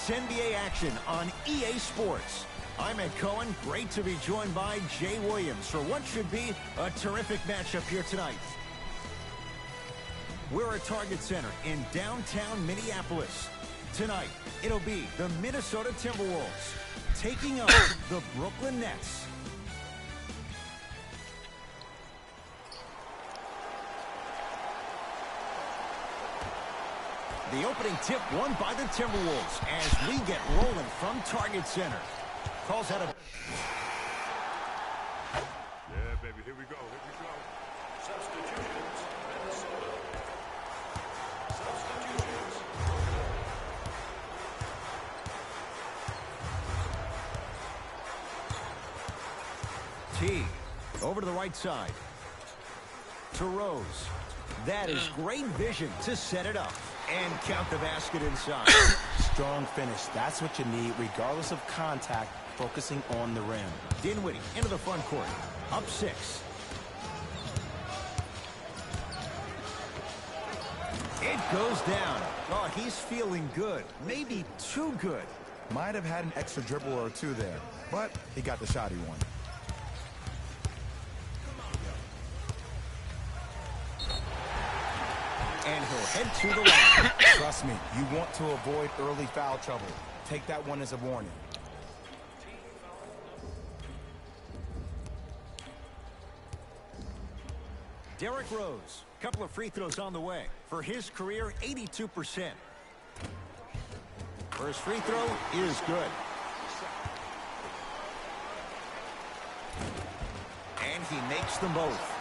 It's NBA action on EA Sports. I'm Ed Cohen. Great to be joined by Jay Williams for what should be a terrific matchup here tonight. We're at Target Center in downtown Minneapolis. Tonight, it'll be the Minnesota Timberwolves taking on the Brooklyn Nets. The opening tip won by the Timberwolves as we get rolling from Target Center. Calls out a... Yeah, baby, here we go, here we go. Substitutions, Minnesota. Substitutions. T, over to the right side. To Rose. That is great vision to set it up. And count the basket inside. Strong finish. That's what you need, regardless of contact, focusing on the rim. Dinwiddie into the front court. Up 6. It goes down. Oh, he's feeling good. Maybe too good. Might have had an extra dribble or two there, but he got the shot he wanted. And he'll head to the line. Trust me, you want to avoid early foul trouble. Take that one as a warning. Derrick Rose, couple of free throws on the way. For his career, 82%. First free throw is good. And he makes them both.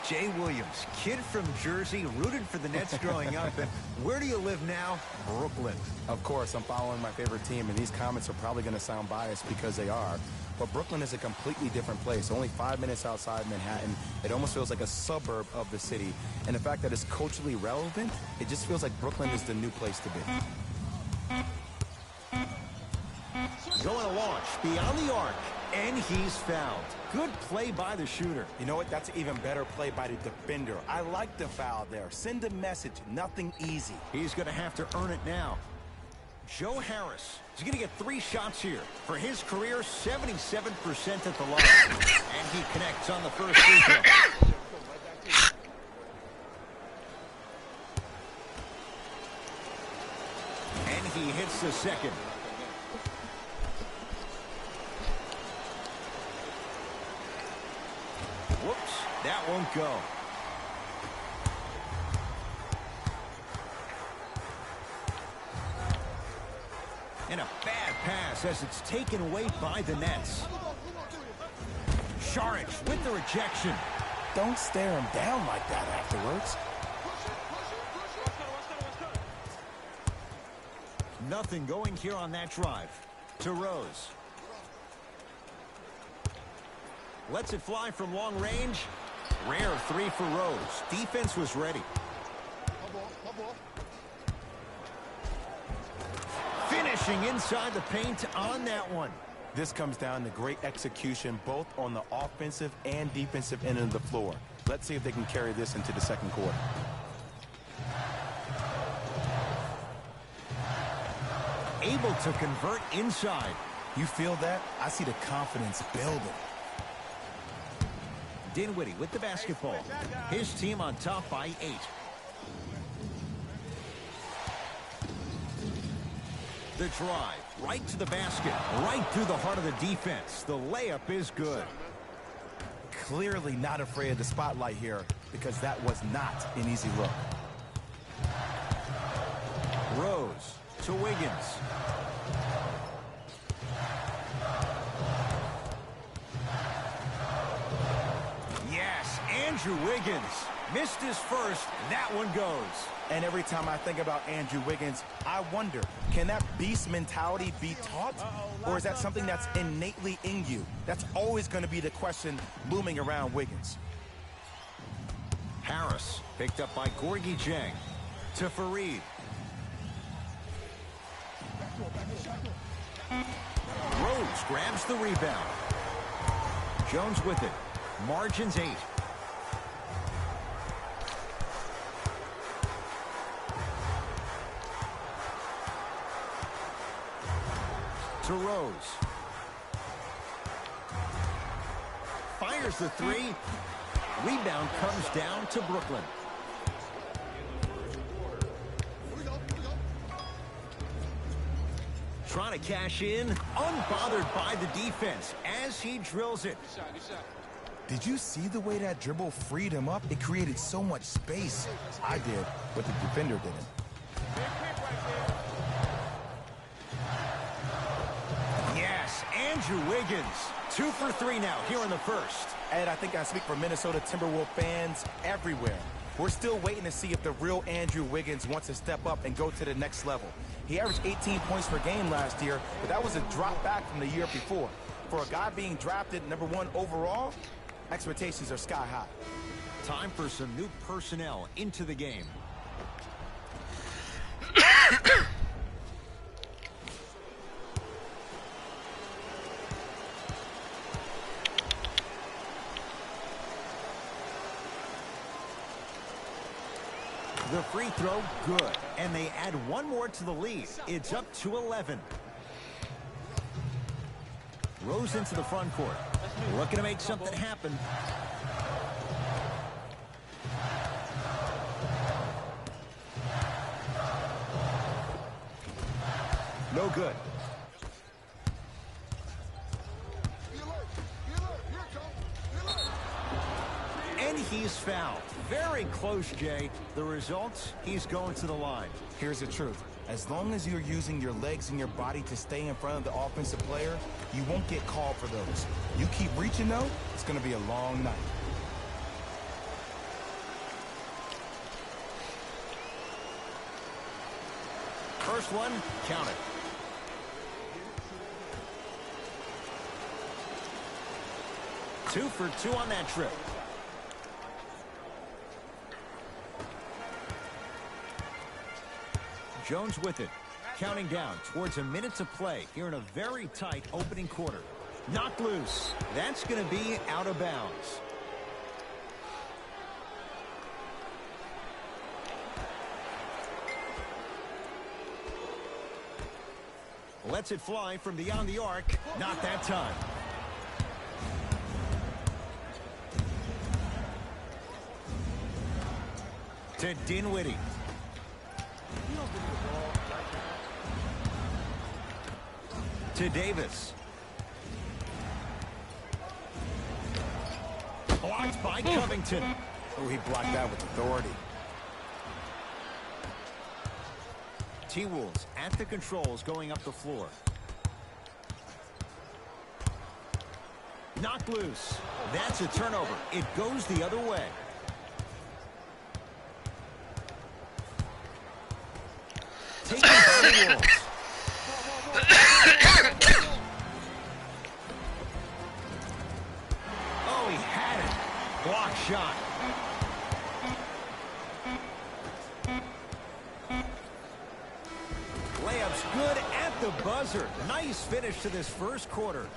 Jay Williams, kid from Jersey, rooted for the Nets growing up. And where do you live now? Brooklyn. Of course, I'm following my favorite team, and these comments are probably going to sound biased because they are. But Brooklyn is a completely different place. Only 5 minutes outside Manhattan. It almost feels like a suburb of the city. And the fact that it's culturally relevant, it just feels like Brooklyn is the new place to be. Going to launch beyond the arc, and he's fouled. Good play by the shooter. You know what? That's an even better play by the defender. I like the foul there. Send a message. Nothing easy. He's going to have to earn it now. Joe Harris is going to get 3 shots here. For his career, 77% at the line. And he connects on the first free throw. And he hits the second. Whoops, that won't go. And a bad pass as it's taken away by the Nets. Saric with the rejection. Don't stare him down like that afterwards. Nothing going here on that drive. To Rose. Lets it fly from long range. Rare 3 for Rose. Defense was ready. Finishing inside the paint on that one. This comes down to great execution both on the offensive and defensive end of the floor. Let's see if they can carry this into the second quarter. Able to convert inside. You feel that? I see the confidence building. Dinwiddie with the basketball. His team on top by 8. The drive, right to the basket, right through the heart of the defense. The layup is good. Clearly not afraid of the spotlight here because that was not an easy look. Rose to Wiggins. Yes, Andrew Wiggins missed his first. That one goes. And every time I think about Andrew Wiggins, I wonder, can that beast mentality be taught? Or is that something that's innately in you? That's always going to be the question looming around Wiggins. Harris picked up by Gorgui Dieng. To Faried. Rose grabs the rebound. Jones with it. Margins 8. to Rose. Fires the three. Rebound comes down to Brooklyn. Trying to cash in, unbothered by the defense as he drills it. Did you see the way that dribble freed him up? It created so much space. I did, but the defender didn't. Yes, Andrew Wiggins. 2 for 3 now here in the first. And I think I speak for Minnesota Timberwolves fans everywhere. We're still waiting to see if the real Andrew Wiggins wants to step up and go to the next level. He averaged 18 points per game last year, but that was a drop back from the year before. For a guy being drafted #1 overall, expectations are sky high. Time for some new personnel into the game. The free throw, good. And they add one more to the lead. It's up to 11. Rose into the front court. Looking to make something happen. No good. And he's fouled. Very close, Jay. The result, he's going to the line. Here's the truth. As long as you're using your legs and your body to stay in front of the offensive player, you won't get called for those. You keep reaching, though, it's going to be a long night. First one, count it. Two for 2 on that trip. Jones with it. Counting down towards a minute to play here in a very tight opening quarter. Knocked loose. That's going to be out of bounds. Lets it fly from beyond the arc. Not that time. To Dinwiddie. To Davis. Blocked by Covington. Oh, he blocked that with authority. T-Wolves at the controls going up the floor. Knocked loose. That's a turnover. It goes the other way. Taken by the Wolves. Oh, he had it. Block shot. Layup's good at the buzzer. Nice finish to this first quarter.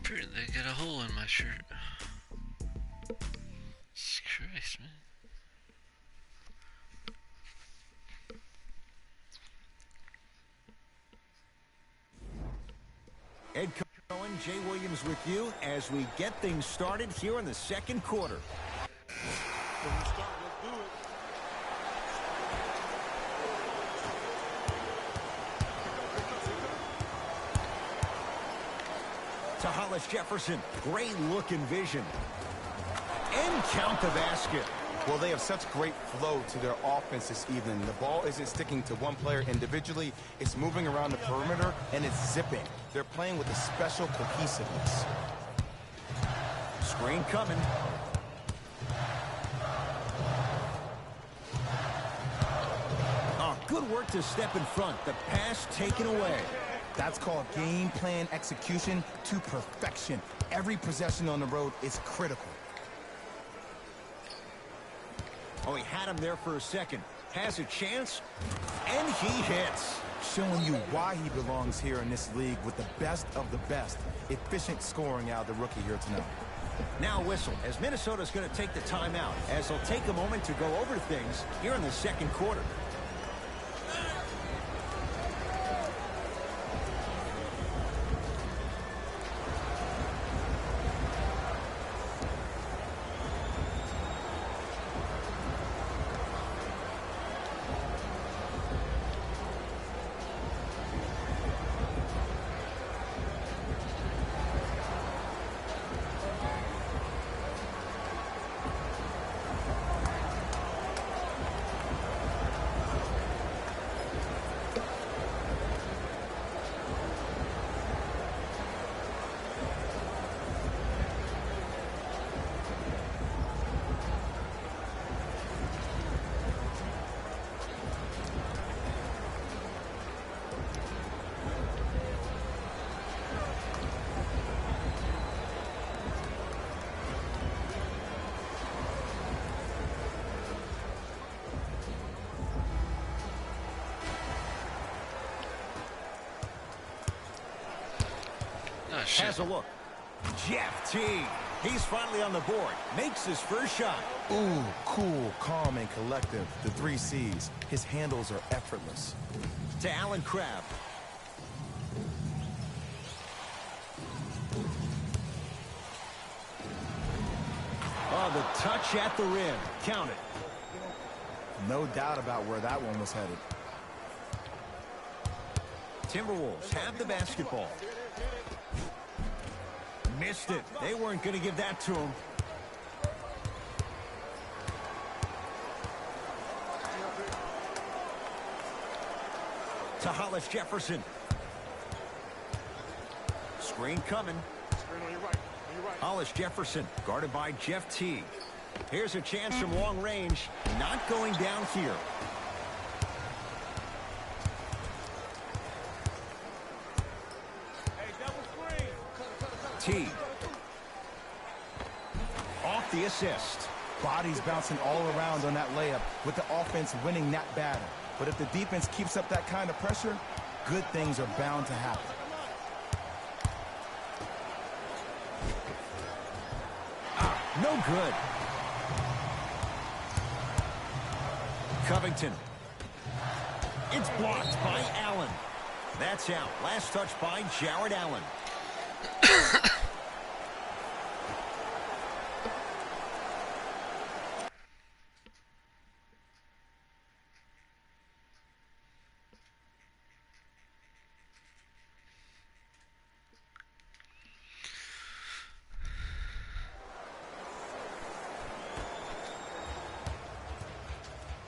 Apparently I got a hole in my shirt. Jesus Christ, man. Ed Cohen, Jay Williams with you as we get things started here in the second quarter. To Hollis Jefferson. Great look and vision. And count the basket. Well, they have such great flow to their offense this evening. The ball isn't sticking to one player individually. It's moving around the perimeter, and it's zipping. They're playing with a special cohesiveness. Screen coming. Oh, good work to step in front. The pass taken away. That's called game plan execution to perfection. Every possession on the road is critical. Oh, he had him there for a second. Has a chance, and he hits. Showing you why he belongs here in this league with the best of the best. Efficient scoring out of the rookie here tonight. Now whistle, as Minnesota's going to take the timeout, as they'll take a moment to go over things here in the second quarter. Oh, shit. Has a look. Jeff T. He's finally on the board. Makes his first shot. Ooh, cool, calm, and collective. The 3 C's. His handles are effortless. To Allen Crabbe. Oh, the touch at the rim. Count it. No doubt about where that one was headed. Timberwolves have the basketball. Missed it. They weren't going to give that to him. To Hollis Jefferson. Screen coming. Screen on your right. On your right. Hollis Jefferson guarded by Jeff T. Here's a chance from long range. Not going down here. Hey, double screen. T. Off the assist. Bodies bouncing all around on that layup with the offense winning that battle. But if the defense keeps up that kind of pressure, good things are bound to happen. No good. Covington. It's blocked by Allen. That's out. Last touch by Jared Allen.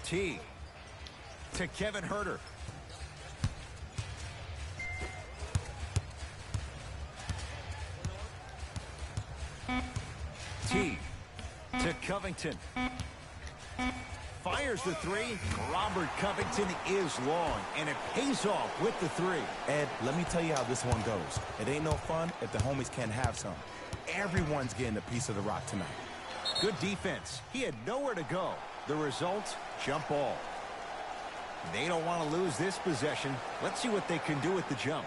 T. To Kevin Huerter. T. To Covington. Fires the 3. Robert Covington is long, and it pays off with the 3. Ed, let me tell you how this one goes. It ain't no fun if the homies can't have some. Everyone's getting a piece of the rock tonight. Good defense. He had nowhere to go. The result, jump ball. They don't want to lose this possession. Let's see what they can do with the jump.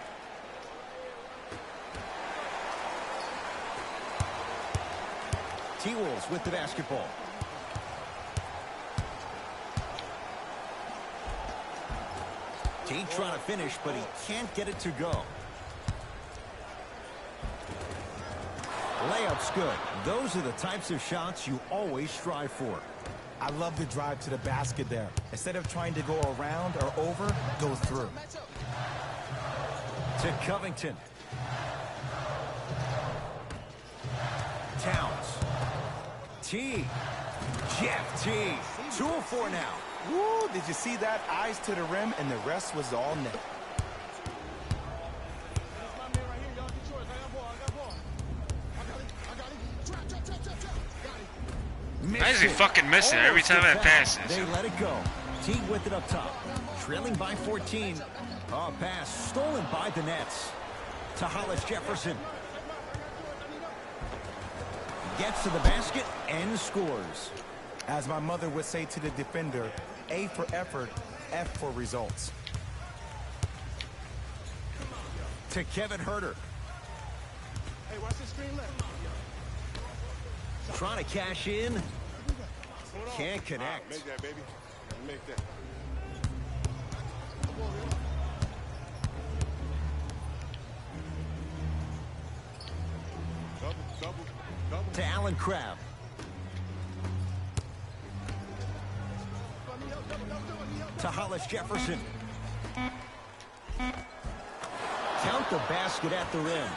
T-Wolves with the basketball. T trying to finish, but he can't get it to go. Layup's good. Those are the types of shots you always strive for. I love the drive to the basket there. Instead of trying to go around or over, go through. To Covington. Towns. T. Jeff T. 2 of 4 now. Woo, did you see that? Eyes to the rim, and the rest was all net. Why is he fucking missing every time I pass this? They let it go. T with it up top. Trailing by 14. Oh, pass stolen by the Nets. To Hollis Jefferson. Gets to the basket and scores. As my mother would say to the defender, A for effort, F for results. To Kevin Huerter. Hey, watch the screen left. Trying to cash in. Can't connect. Make that, baby. Make that. Double. To Allen Crabbe. To Hollis Jefferson. Count the basket at the rim.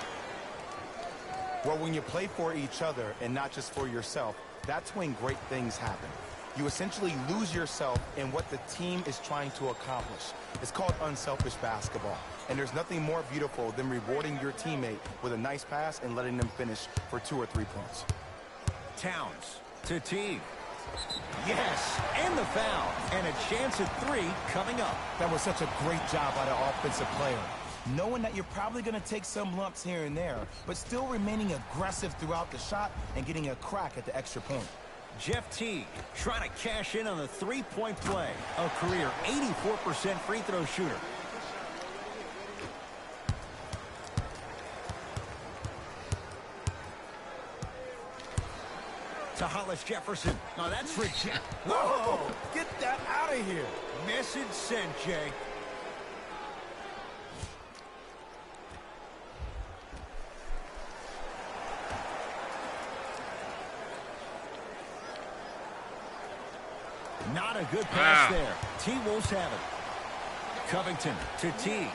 Well, when you play for each other and not just for yourself, that's when great things happen. You essentially lose yourself in what the team is trying to accomplish. It's called unselfish basketball. And there's nothing more beautiful than rewarding your teammate with a nice pass and letting them finish for 2 or 3 points. Towns to Teague. Yes, and the foul. And a chance at 3 coming up. That was such a great job by the offensive player. Knowing that you're probably going to take some lumps here and there, but still remaining aggressive throughout the shot and getting a crack at the extra point. Jeff Teague trying to cash in on the 3-point play. A career 84% free throw shooter. To Hollis Jefferson. Oh, that's rejected. Whoa! Get that out of here! Message sent, Jay. Not a good pass there. T-Wolves have it. Covington to T.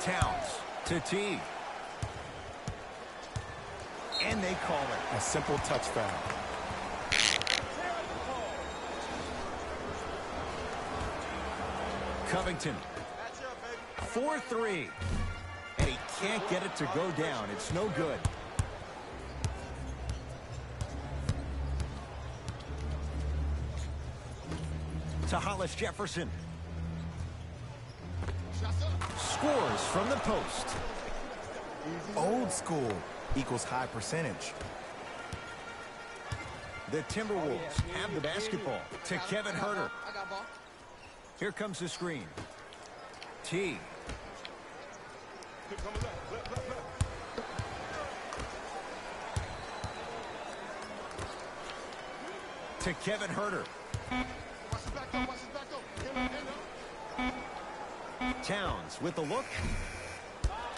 Towns to T. And they call it. A simple touch foul. Covington. 4-3. And he can't get it to go down. It's no good. To Hollis Jefferson. Scores from the post. Old school equals high percentage. The Timberwolves have the basketball. To Kevin Huerter. Here comes the screen. T. To Kevin Huerter. Towns with the look.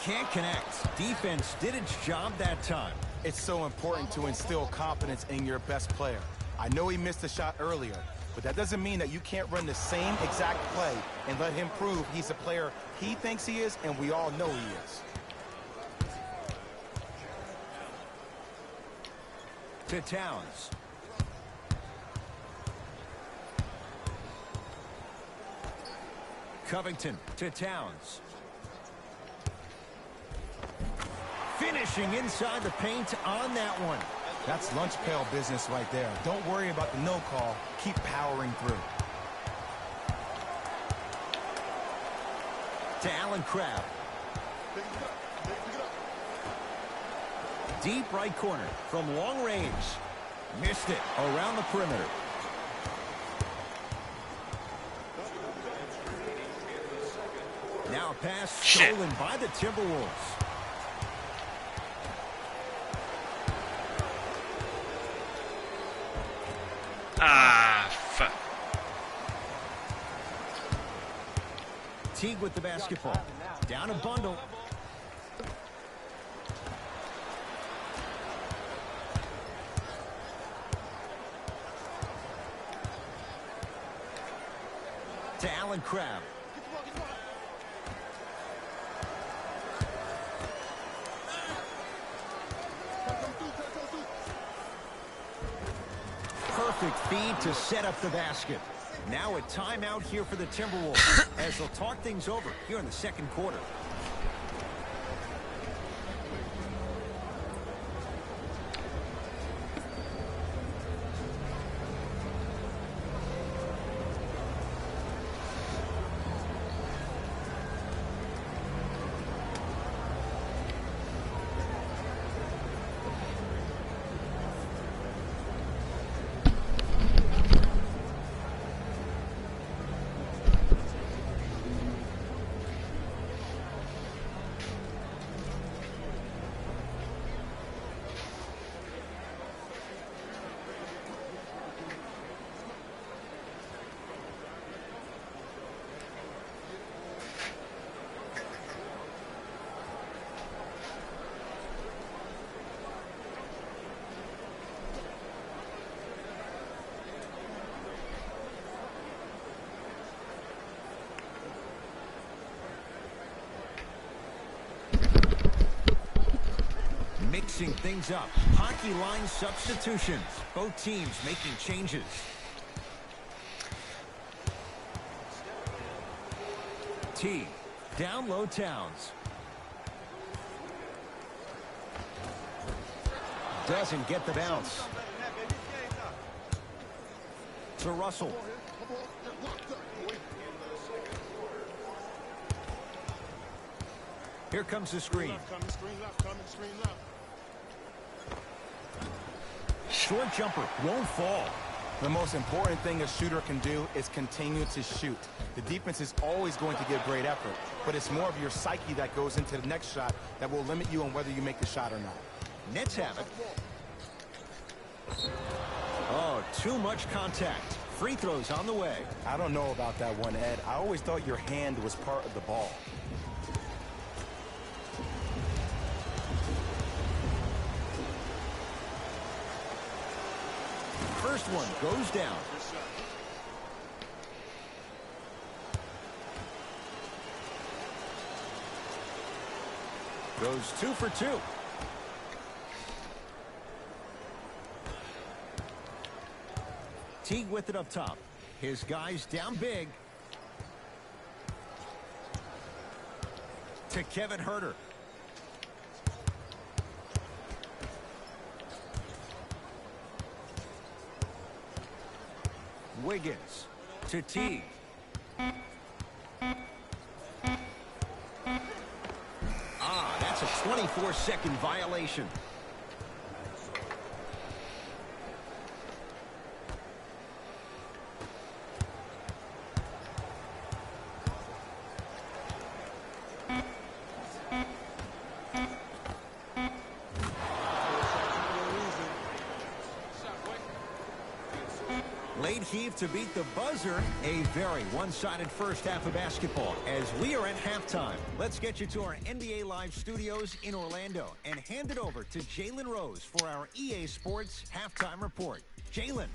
Can't connect. Defense did its job that time. It's so important to instill confidence in your best player. I know he missed a shot earlier, but that doesn't mean that you can't run the same exact play and let him prove he's a player he thinks he is and we all know he is. To Towns. Covington to Towns. Finishing inside the paint on that one. That's lunch pail business right there. Don't worry about the no call. Keep powering through. To Allen Crabbe. Deep right corner from long range. Missed it around the perimeter. Now a pass stolen by the Timberwolves. Fuck. Teague with the basketball. Down a bundle. To Allen Crabbe. Perfect feed to set up the basket. Now a timeout here for the Timberwolves as they'll talk things over here in the second quarter. Mixing things up. Hockey line substitutions. Both teams making changes. T. Down low Towns. Doesn't get the bounce. To Russell. Here comes the screen. Short jumper won't fall. The most important thing a shooter can do is continue to shoot. The defense is always going to give great effort, but it's more of your psyche that goes into the next shot that will limit you on whether you make the shot or not. Nets have it. Oh, too much contact. Free throws on the way. I don't know about that one, Ed. I always thought your hand was part of the ball. First one goes down. Goes 2 for 2. Teague with it up top. His guys down big. To Kevin Huerter. Wiggins to Teague. That's a 24-second violation. Late heave to beat the buzzer. A very one-sided first half of basketball as we are at halftime. Let's get you to our NBA Live studios in Orlando and hand it over to Jalen Rose for our EA Sports halftime report. Jalen.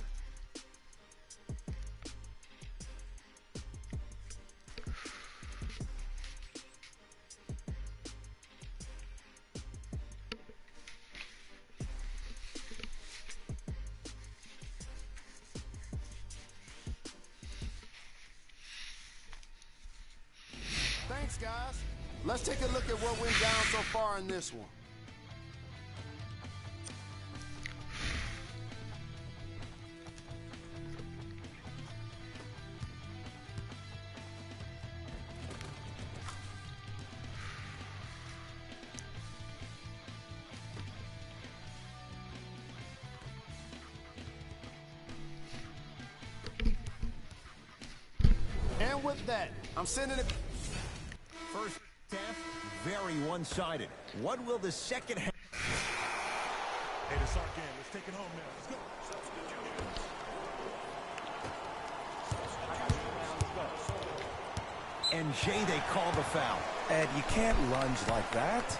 Thanks, guys. Let's take a look at what went down so far in this one. And with that, I'm sending it. First half, very one-sided. What will the second half? Hey, it's our game. Let's take it home now. Let's go. Substitutions. And Jay, they call the foul. Ed, you can't lunge like that.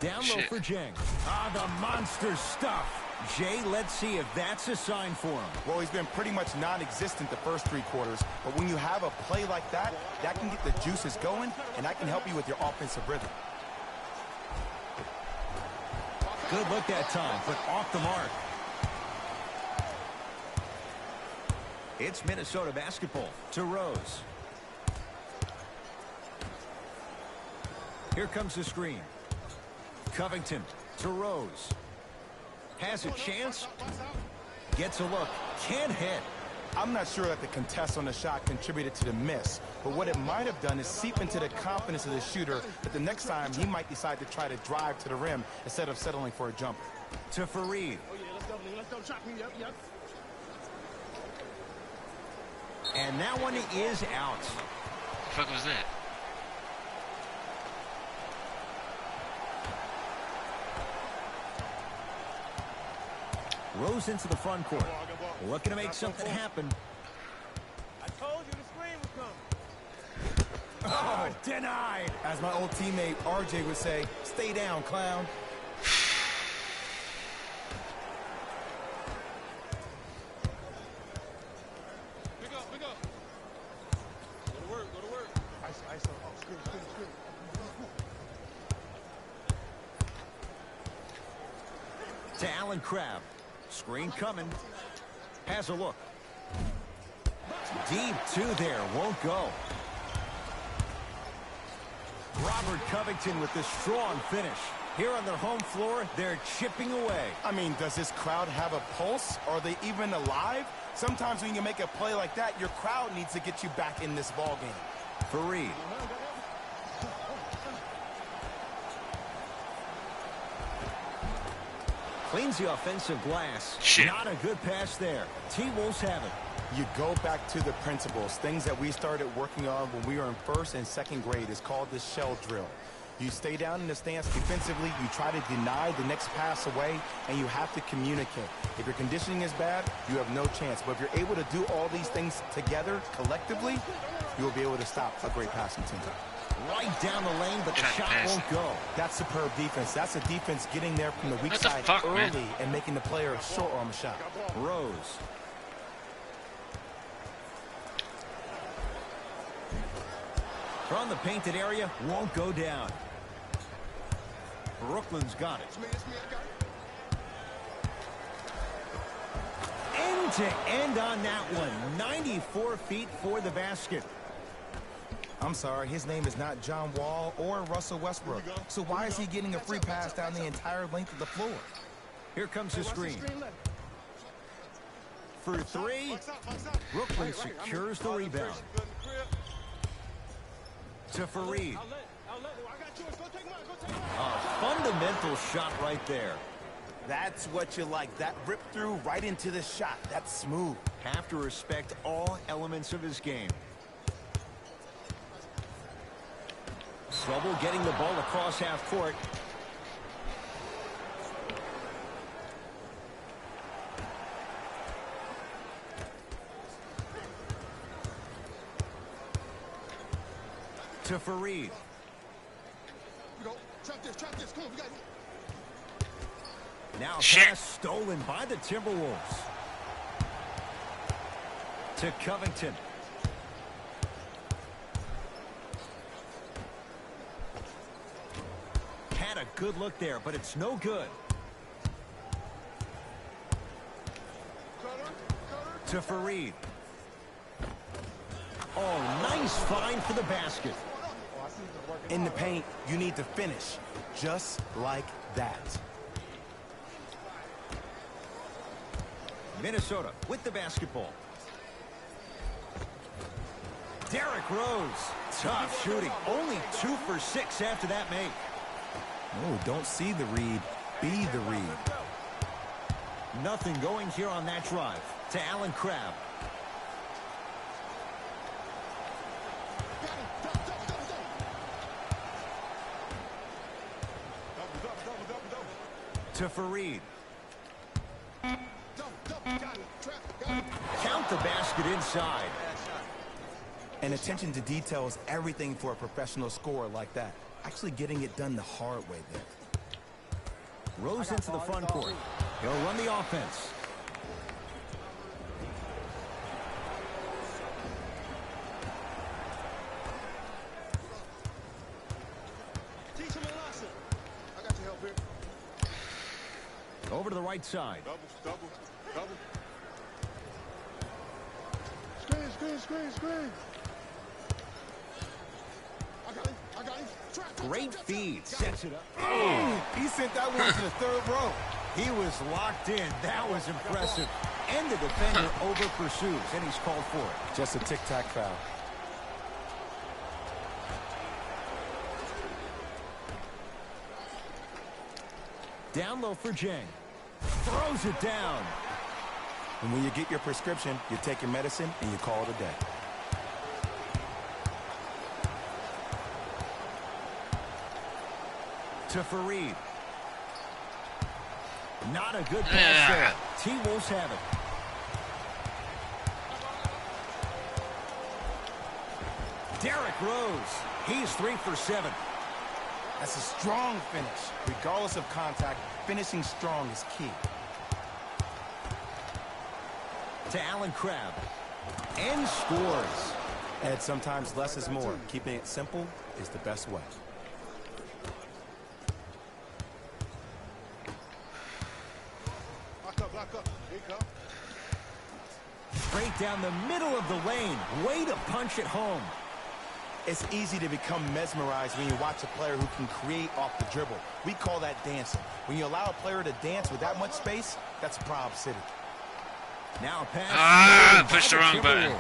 Down low for Jeng. Ah, the monster stuff. Jay, let's see if that's a sign for him. Well, he's been pretty much non-existent the first 3 quarters, but when you have a play like that, that can get the juices going, and that can help you with your offensive rhythm. Good look that time, but off the mark. It's Minnesota basketball to Rose. Here comes the screen. Covington to Rose. Has a chance. Gets a look. Can't hit. I'm not sure that the contest on the shot contributed to the miss, but what it might have done is seep into the confidence of the shooter that the next time he might decide to try to drive to the rim instead of settling for a jumper. To Fareed. And that one is out. What the fuck was that? Rose into the front court. Looking to make something happen. I told you the screen was coming. Oh, denied. As my old teammate RJ would say, stay down, clown. To Allen Crabbe. Screen coming. Has a look. Deep two there. Won't go. Robert Covington with the strong finish. Here on their home floor, they're chipping away. I mean, does this crowd have a pulse? Are they even alive? Sometimes when you make a play like that, your crowd needs to get you back in this ball game. Fareed. Cleans the offensive glass. Shit. Not a good pass there. T-Wolves have it. You go back to the principles, things that we started working on when we were in first and second grade. It's called the shell drill. You stay down in the stance defensively, you try to deny the next pass away, and you have to communicate. If your conditioning is bad, you have no chance. But if you're able to do all these things together, collectively, you will be able to stop a great passing team. Right down the lane, but the Trying to shot pass. won't go. That's superb defense. That's a defense getting there from the weak What the side fuck, early man? and making the player a short arm shot. Rose. From the painted area, won't go down. Brooklyn's got it. End to end on that one. 94 feet for the basket. I'm sorry, his name is not John Wall or Russell Westbrook. So why is he getting a free pass down the entire length of the floor? Here comes the screen. For three, Brooklyn secures the rebound. To Fareed. A fundamental shot right there. That's what you like. That rip through right into the shot. That's smooth. Have to respect all elements of his game. Trouble getting the ball across half court. To Fareed. Now Shit. pass stolen by the Timberwolves. To Covington. Had a good look there, but it's no good. To Fareed. Oh, nice find for the basket. In the paint, you need to finish just like that. Minnesota with the basketball. Derrick Rose. Tough shooting. Only 2 for 6 after that make. Oh, don't see the read. Be the read. Nothing going here on that drive. To Allen Crabbe. To Fareed. Count the basket inside. And attention to detail is everything for a professional scorer like that. Actually getting it done the hard way there. Rose into the front court. He'll run the offense. Over to the right side. Double. Screen. I got him. Great feed. Sets it up. He sent that one to the third row. He was locked in. That was impressive. And the defender over pursues, and he's called for it. Just a tic-tac foul. Down low for Jang. Throws it down. And when you get your prescription, you take your medicine and you call it a day. To Fareed. Not a good pass there. T-Wolves have it. Derrick Rose. He's 3 for 7. That's a strong finish. Regardless of contact, finishing strong is key. To Allen Crabbe. And scores. And sometimes less is more. Keeping it simple is the best way. Back up. Here you go. Straight down the middle of the lane. Way to punch it home. It's easy to become mesmerized when you watch a player who can create off the dribble. We call that dancing. When you allow a player to dance with that much space, that's Prob City. Now pass. Pushed the wrong button.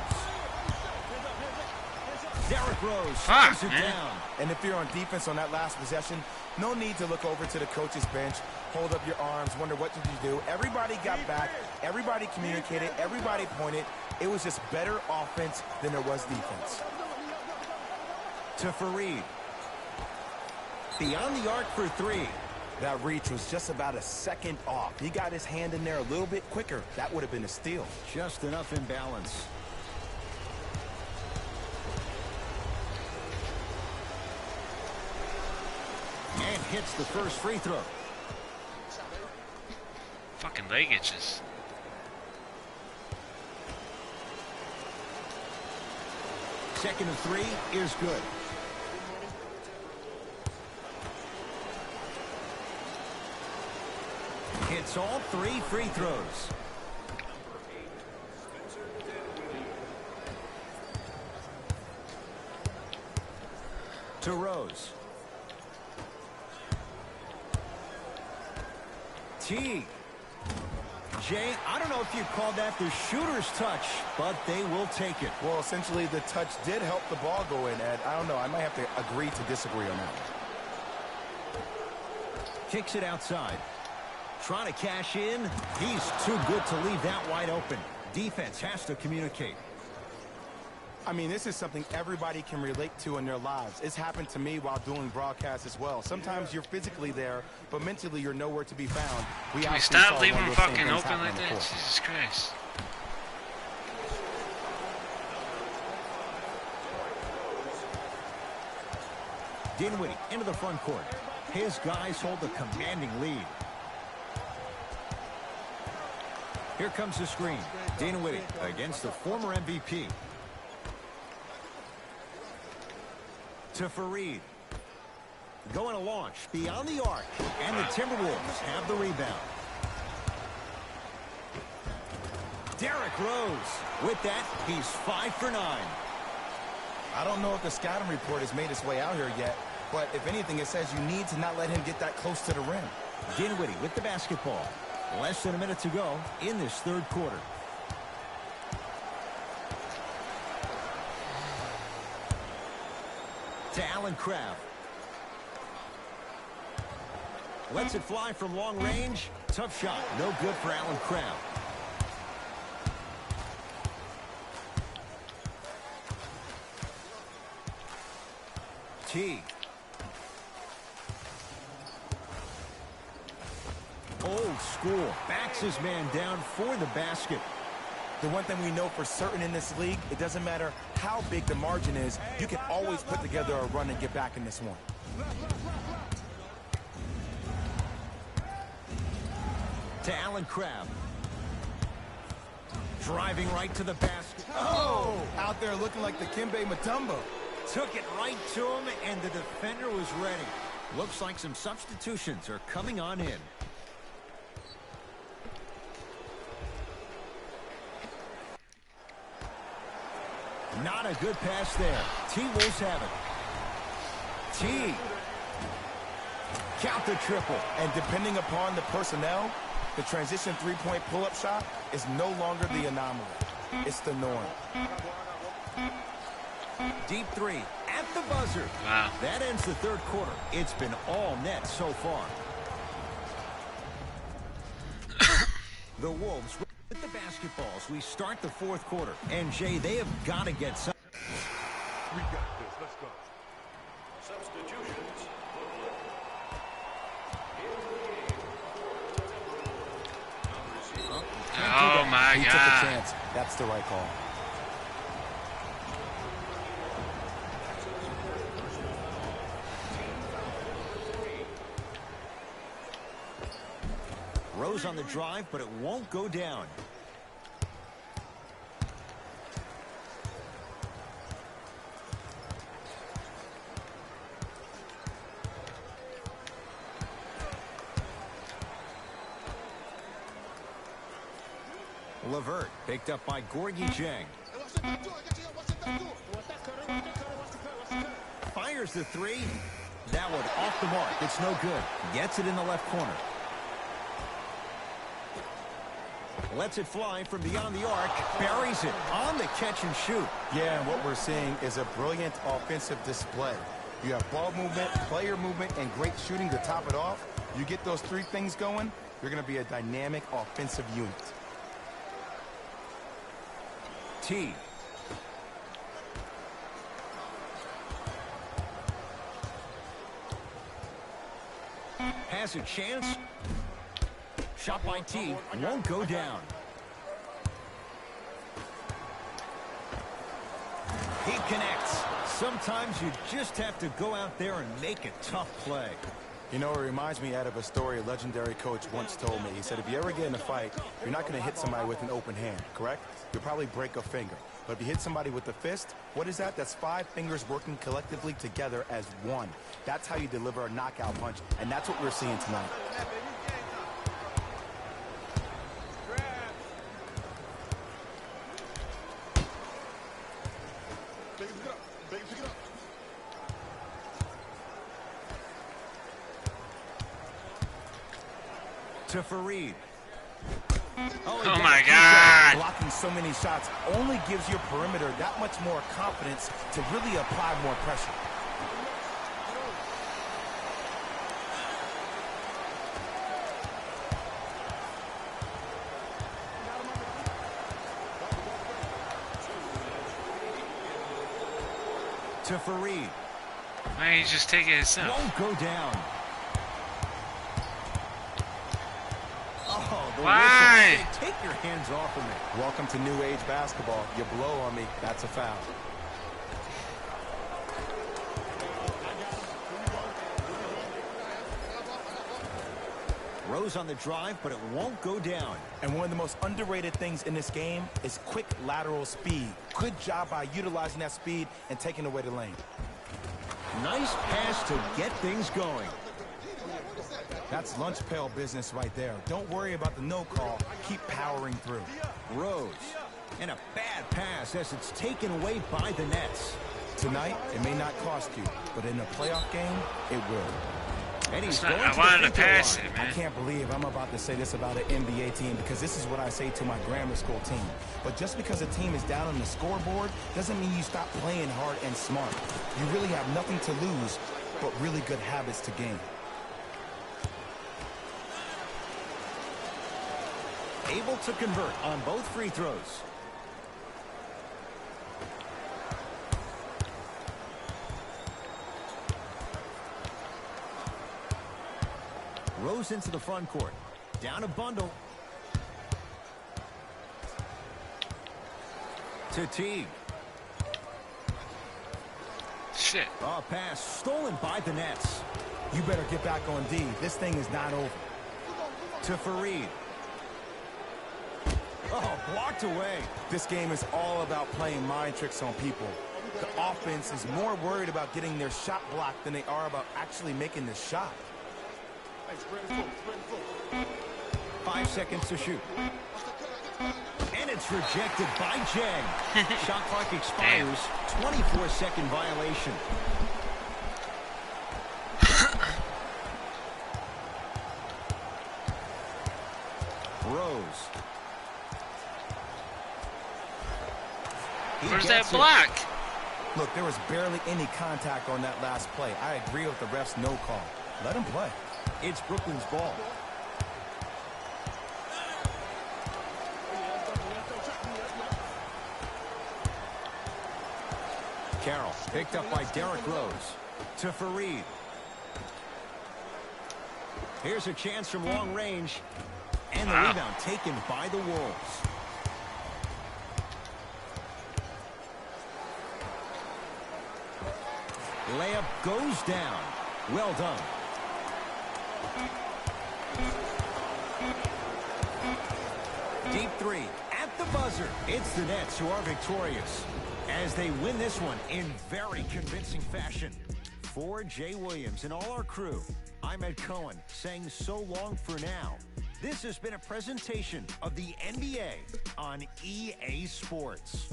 Derrick Rose Fuck, slows it man. down. And if you're on defense on that last possession, no need to look over to the coach's bench, hold up your arms, wonder what did you do. Everybody got back. Everybody communicated. Everybody pointed. It was just better offense than there was defense. To Fareed. Beyond the arc for three. That reach was just about a second off. He got his hand in there a little bit quicker. That would have been a steal. Just enough imbalance. And hits the first free throw. Fucking leg itches. Second of three is good. Hits all three free throws. To Rose. Teague. Jay, I don't know if you called that the shooter's touch, but they will take it. Well, essentially, the touch did help the ball go in, Ed. I don't know. I might have to agree to disagree on that one. Kicks it outside. Trying to cash in. He's too good to leave that wide open. Defense has to communicate. I mean, this is something everybody can relate to in their lives. It's happened to me while doing broadcasts as well. Sometimes you're physically there, but mentally you're nowhere to be found. We actually stop saw leaving one him of those same fucking things open happen like on the that. court. Jesus Christ. Dinwiddie into the front court. His guys hold a commanding lead. Here comes the screen. Dinwiddie against the former MVP. To Fareed. Going to launch beyond the arc. And the Timberwolves have the rebound. Derrick Rose. With that, he's 5 for 9. I don't know if the scouting report has made its way out here yet, but if anything, it says you need to not let him get that close to the rim. Dinwiddie with the basketball. Less than a minute to go in this third quarter. To Allen Crabbe. Lets it fly from long range. Tough shot. No good for Allen Crabbe. Teague. Old school. Backs his man down for the basket. The one thing we know for certain in this league, it doesn't matter how big the margin is, you can always put together a run and get back in this one. To Allen Crabbe. Driving right to the basket. Oh! Out there looking like the Kimbe Mutombo. Took it right to him, and the defender was ready. Looks like some substitutions are coming on in. Not a good pass there. T-Wolves have it. T. Count the triple. And depending upon the personnel, the transition three-point pull-up shot is no longer the anomaly. It's the norm. Deep three at the buzzer. Wow. That ends the third quarter. It's been all net so far. The Wolves with the basketballs. We start the fourth quarter. And, Jay, they have got to get some. We got this. Let's go. Substitutions. Oh my He took a God. chance. That's the right call. Rose on the drive, but it won't go down. Levert picked up by Gorgie Jang. Fires the three. That one off the mark. It's no good. Gets it in the left corner. Lets it fly from beyond the arc. Buries it on the catch and shoot. Yeah, and what we're seeing is a brilliant offensive display. You have ball movement, player movement, and great shooting to top it off. You get those three things going, you're going to be a dynamic offensive unit. T. Has a chance. Shot by T. Won't go down. He connects. Sometimes you just have to go out there and make a tough play. You know, it reminds me of a story a legendary coach once told me. He said, if you ever get in a fight, you're not going to hit somebody with an open hand, correct? You'll probably break a finger. But if you hit somebody with a fist, what is that? That's 5 fingers working collectively together as one. That's how you deliver a knockout punch, and that's what we're seeing tonight. To Fareed. Oh my God. Blocking so many shots only gives your perimeter that much more confidence to really apply more pressure. To Fareed. Man, he's just taking it himself. Won't go down. Oh, the Why? whistle. Take your hands off of me. Welcome to new age basketball. You blow on me, that's a foul. Rose on the drive, but it won't go down. And one of the most underrated things in this game is quick lateral speed. Good job by utilizing that speed and taking away the lane. Nice pass to get things going. That's lunch pail business right there. Don't worry about the no call. Keep powering through. Rose. And a bad pass as it's taken away by the Nets. Tonight, it may not cost you, but in a playoff game, it will. And he's Not, going I to wanted the to free throw pass line. it, I man. can't believe I'm about to say this about an NBA team because this is what I say to my grammar school team. But just because a team is down on the scoreboard doesn't mean you stop playing hard and smart. You really have nothing to lose, but really good habits to gain. Able to convert on both free throws. Rose into the front court. Down a bundle. To Teague. Shit. Oh, pass stolen by the Nets. You better get back on D. This thing is not over. To Fareed. Oh, blocked away. This game is all about playing mind tricks on people. The offense is more worried about getting their shot blocked than they are about actually making the shot. 5 seconds to shoot. And it's rejected by Jang. Shot clock expires. 24-second violation. Rose. He Where's that gets it. block? Look, there was barely any contact on that last play. I agree with the ref's no call. Let him play. It's Brooklyn's ball. Carroll picked up by Derrick Rose. To Fareed. Here's a chance from long range. And the Wow. rebound taken by the Wolves. Layup goes down. Well done. Deep three at the buzzer. It's the Nets who are victorious as they win this one in very convincing fashion. For Jay Williams and all our crew, I'm Ed Cohen saying so long for now. This has been a presentation of the NBA on EA Sports.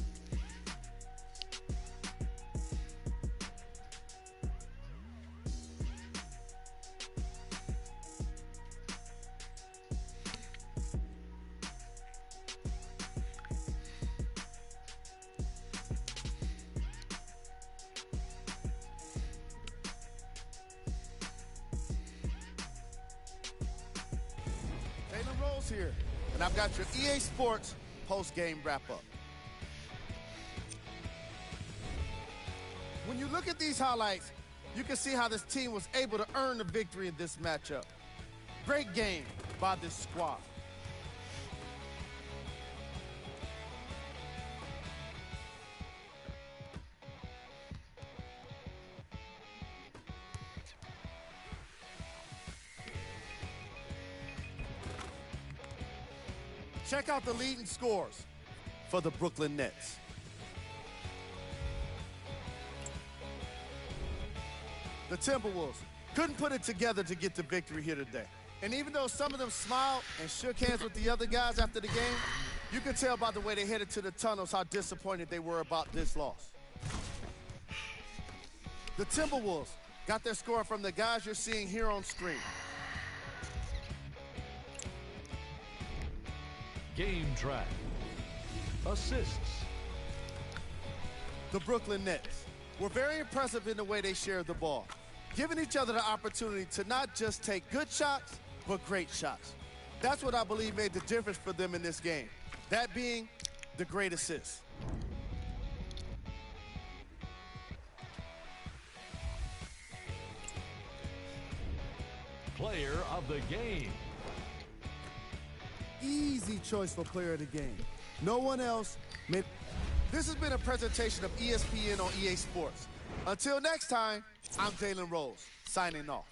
Jalen Rose here, and I've got your EA Sports post-game wrap-up. When you look at these highlights, you can see how this team was able to earn the victory in this matchup. Great game by this squad. Check out the leading scores for the Brooklyn Nets. The Timberwolves couldn't put it together to get the victory here today. And even though some of them smiled and shook hands with the other guys after the game, you can tell by the way they headed to the tunnels how disappointed they were about this loss. The Timberwolves got their score from the guys you're seeing here on screen. Game track. Assists. The Brooklyn Nets were very impressive in the way they shared the ball, giving each other the opportunity to not just take good shots, but great shots. That's what I believe made the difference for them in this game, that being the great assists. Player of the game. Easy choice for player of the game. No one else made. This has been a presentation of ESPN on EA Sports. Until next time, I'm Jalen Rose, signing off.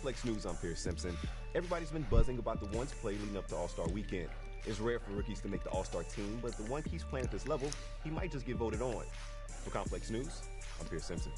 Complex News, I'm Pierce Simpson. Everybody's been buzzing about the one's play leading up to All-Star Weekend. It's rare for rookies to make the All-Star team, but the one keeps playing at this level, he might just get voted on. For Complex News, I'm Pierce Simpson.